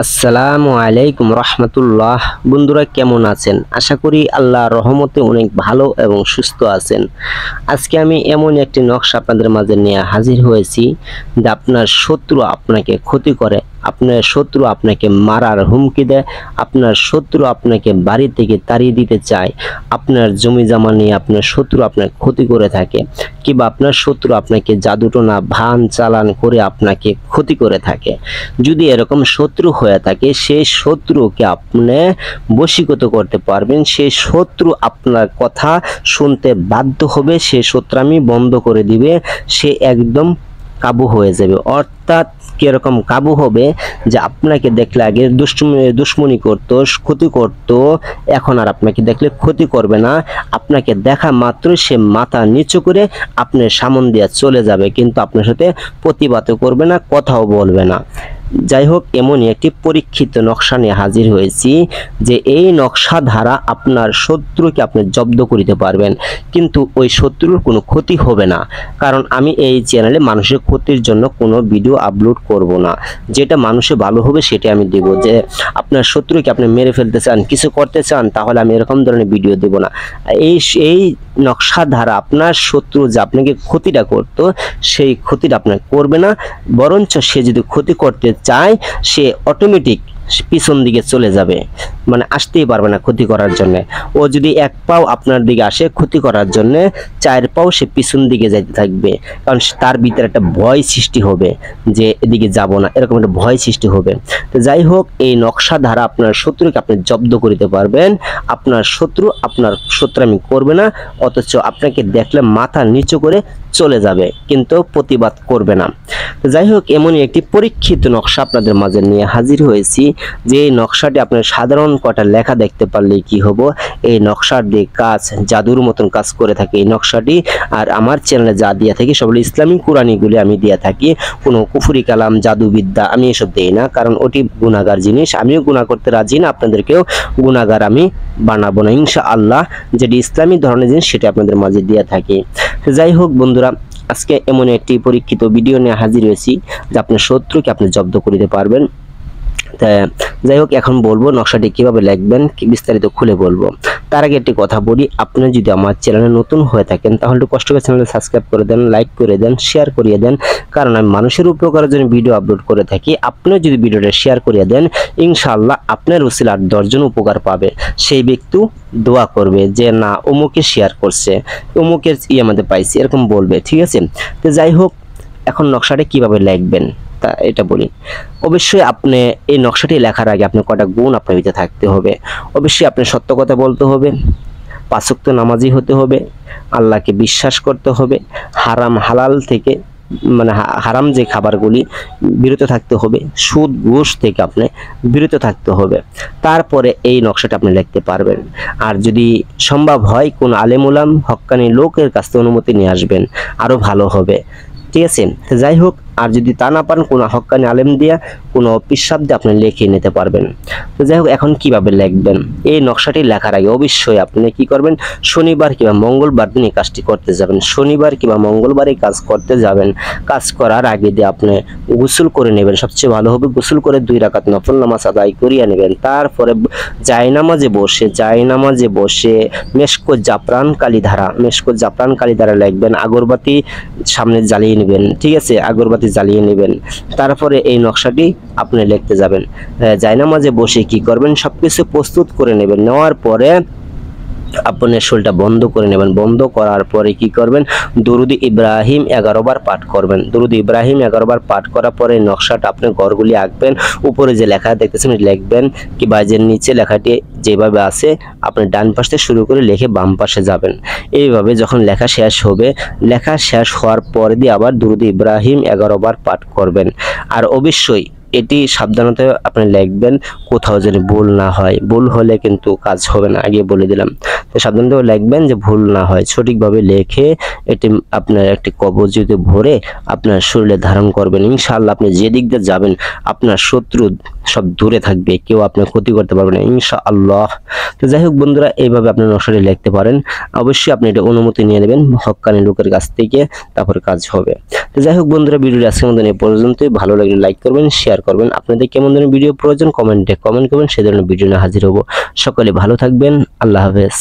আসসালামু আলাইকুম রহমতুল্লাহ। বন্ধুরা কেমন আছেন? আশা করি আল্লাহর রহমতে অনেক ভালো এবং সুস্থ আছেন। আজকে আমি এমন একটি নকশা আপনাদের মাঝে নিয়ে হাজির হয়েছি যে আপনার শত্রু আপনাকে ক্ষতি করে, আপনার শত্রু আপনাকে মারার হুমকি দেয়, আপনার শত্রু আপনাকে বাড়ি থেকে তাড়িয়ে দিতে চায়, আপনার জমি জমা নিয়ে আপনার শত্রু আপনার ক্ষতি করে থাকে, কিংবা আপনার শত্রু আপনাকে জাদুটোনা ভান চালান করে আপনাকে ক্ষতি করে থাকে। যদি এরকম শত্রু হয়ে থাকে, সেই শত্রুকে আপনি বশীকৃত করতে পারবেন। সেই শত্রু আপনার কথা শুনতে বাধ্য হবে, সেই শত্রুমি বন্ধ করে দিবে, সে একদম কাবু হয়ে যাবে। অর্থাৎ কিরকম কাবু হবে যে আপনাকে দেখলে আগে দুশ্মনী করতো, ক্ষতি করতো, এখন আর আপনাকে দেখলে ক্ষতি করবে না। আপনাকে দেখা মাত্র সে মাথা নিচু করে আপনার সামন দিয়ে চলে যাবে, কিন্তু আপনার সাথে প্রতিবাদও করবে না, কথাও বলবে না। যাই হোক, এমনই একটি পরীক্ষিত নকশা নিয়ে হাজির হয়েছি যে এই নকশা দ্বারা আপনার শত্রুকে আপনি জব্দ করিতে পারবেন, কিন্তু ওই শত্রুর কোনো ক্ষতি হবে না। কারণ আমি এই চ্যানেলে মানুষের ক্ষতির জন্য কোনো ভিডিও আপলোড করব না। যেটা মানুষের ভালো হবে সেটা আমি দেব। যে আপনার শত্রুকে আপনি মেরে ফেলতে চান, কিছু করতে চান, তাহলে আমি এরকম ধরনের ভিডিও দেব না। এই নকশা দ্বারা আপনার শত্রু যে আপনাকে ক্ষতিটা করতো, সেই ক্ষতিটা আপনার করবে না, বরঞ্চ সে যদি ক্ষতি করতে চায় সে অটোমেটিক পিছন দিকে চলে যাবে, মানে আসতেই পারবে না ক্ষতি করার জন্য। ও যদি এক পাও আপনার দিকে আসে ক্ষতি করার জন্য, 4 পাও সে পিছন দিকে যাইতে থাকবে। কারণ তার ভিতরে একটা ভয় সৃষ্টি হবে যে এদিকে যাব না, এরকম একটা ভয় সৃষ্টি হবে। তো যাই হোক, এই নকশা দ্বারা আপনার শত্রুকে আপনি জব্দ করিতে পারবেন। আপনার শত্রু আপনার শত্রুমি করবে না, অথচ আপনাকে দেখলে মাথা নিচু করে চলে যাবে, কিন্তু প্রতিবাদ করবে না। তো যাই হোক, এমনই একটি পরীক্ষিত নকশা আপনাদের মাঝে নিয়ে হাজির হয়েছি যে এই নকশাটি আপনার সাধারণ কটা লেখা দেখতে পারলে কি হবো, এই নকশার দিয়ে কাজ জাদুর মতন কাজ করে থাকে এই নকশাটি। আর আমার চ্যানেলে যা দিয়া থাকি সবগুলো ইসলামিক কুরআনিগুলি আমি দিয়া থাকি, কোনো কুফরি কালাম জাদুবিদ্যা আমি এসব দেই না, কারণ ওটি গুনাহগার জিনিস। আমিও গুনাহ করতে রাজি না, আপনাদেরকেও গুনাহগার আমি বানাবো না ইনশাআল্লাহ। যেটি ইসলামিক ধরনের জিনিস সেটা আপনাদের মাঝে দিয়া থাকি। যাই হোক বন্ধুরা, আজকে এমন একটি পরীক্ষিত ভিডিও নিয়ে হাজির হয়েছি যে আপনার শত্রুকে আপনি জব্দ করিতে পারবেন। যাই হোক, এখন বলবো নকশাটি কিভাবে লিখবেন, বিস্তারিত খুলে বলবো। তার আগে একটি কথা বলি, আপনি যদি আমার চ্যানেলে নতুন হয়ে থাকেন তাহলে একটু কষ্ট করে চ্যানেলটি সাবস্ক্রাইব করে দেন, লাইক করে দেন, শেয়ার করিয়ে দেন, কারণ আমি মানুষের উপকারের জন্য ভিডিও আপলোড করে থাকি। আপনি যদি ভিডিওটা শেয়ার করিয়ে দেন, ইনশাআল্লাহ আপনার উসিলায় 10 জন উপকার পাবে। সেই ব্যক্তি দোয়া করবে যে না, অমুকে শেয়ার করছে, অমুকের আমাদের পাইছে, এরকম বলবে, ঠিক আছে? তো যাই হোক, এখন নকশাটা কিভাবে লিখবেন তা এটা বলি। অবশ্যই আপনি এই নকশাটি লেখার আগে আপনার কটা গুণ আপনার ভিতরে থাকতে হবে। অবশ্যই আপনি সত্য কথা বলতে হবে, 5 ওয়াক্ত নামাজি হতে হবে, আল্লাহকে বিশ্বাস করতে হবে, হারাম হালাল থেকে মানে হারাম যে খাবারগুলি বিরত থাকতে হবে, সুদ ঘুষ থেকে আপনি বিরত থাকতে হবে। তারপরে এই নকশাটা আপনি লিখতে পারবেন। আর যদি সম্ভব হয় কোন আলেম উলাম হক্কানি লোকের কাছ থেকে অনুমতি নিয়ে আসবেন, আরো ভালো হবে, ঠিক আছে? যাই হোক, আর যদি তা না পারেন কোনো হক্কানি আলেম দিয়া কোনো পিসাব দিয়ে আপনি লিখে নিতে পারবেন। তো যাই হোক, এখন কিভাবে লিখবেন, এই নকশাটি লেখার আগে অবশ্যই আপনি কি করবেন, শনিবার কিংবা মঙ্গলবার দিন এই কাজটি করতে যাবেন। শনিবার কিংবা মঙ্গলবারে কাজ করতে যাবেন। কাজ করার আগে দিয়ে আপনি গোসল করে নেবেন, সবচেয়ে ভালো হবে গোসল করে 2 রাকাত নফল নামাজ আদায় করিয়ে নেবেন। তারপরে জায়নামাজে বসে মেশকো জাফরান কালি ধারা লিখবেন, আগরবাতি সামনে জ্বালিয়ে নেবেন, ঠিক আছে? আগরবাতি জ্বালিয়ে নেবেন। তারপরে এই নকশাটি আপনি লিখতে যাবেন। জায়নামাজে বসে কি করবেন, সবকিছু প্রস্তুত করে নেবেন। নেওয়ার পরে আপনার শরীরটা বন্ধ করে নেবেন। বন্ধ করার পরে কি করবেন, দরুদ ইব্রাহিম 11 বার পাঠ করবেন। দরুদ ইব্রাহিম 11 বার পাঠ করার পরে নকশাটা আপনি ঘরগুলি আঁকবেন। উপরে যে লেখা দেখতেছেন লিখবেন, কি বাজের নিচে লেখাটি যেভাবে আছে আপনি ডান পাশ থেকে শুরু করে লিখে বাম পাশে যাবেন। এইভাবে যখন লেখা শেষ হবে, লেখা শেষ হওয়ার পরে দিয়ে আবার দরুদ ইব্রাহিম 11 বার পাঠ করবেন। আর অবশ্যই এটি সাবধানতা আপনি লিখবেন, কোথাও যেন ভুল না হয়। ভুল হলে কিন্তু কাজ হবে না, আগে বলে দিলাম। তো সাবধানতা লিখবেন যে ভুল না হয়, সঠিকভাবে লিখে এটি আপনার একটি কবজিতে ভরে আপনার শরীরে ধারণ করবেন। ইনশাআল্লাহ আপনি যে দিক দিয়ে যাবেন আপনার শত্রু সব দূরে থাকবে, কেউ আপনার ক্ষতি করতে পারবে না ইনশাআল্লাহ। তো যাই হোক বন্ধুরা, এইভাবে আপনি নকশাটি লিখতে পারেন। অবশ্যই আপনি এটা অনুমতি নিয়ে নেবেন হক্কানি লোকের কাছ থেকে, তারপরে কাজ হবে। তো যাই হোক বন্ধুরা, ভিডিওটি আজকের মতন এই পর্যন্তই। ভালো লাগলে লাইক করবেন, শেয়ার শেয়ার করবেন। আপনাদের কেমন ধরনের ভিডিও প্রয়োজন কমেন্ট করবেন, সেই ধরনের ভিডিও নিয়ে হাজির হব। সকলে ভালো থাকবেন। আল্লাহ হাফেজ।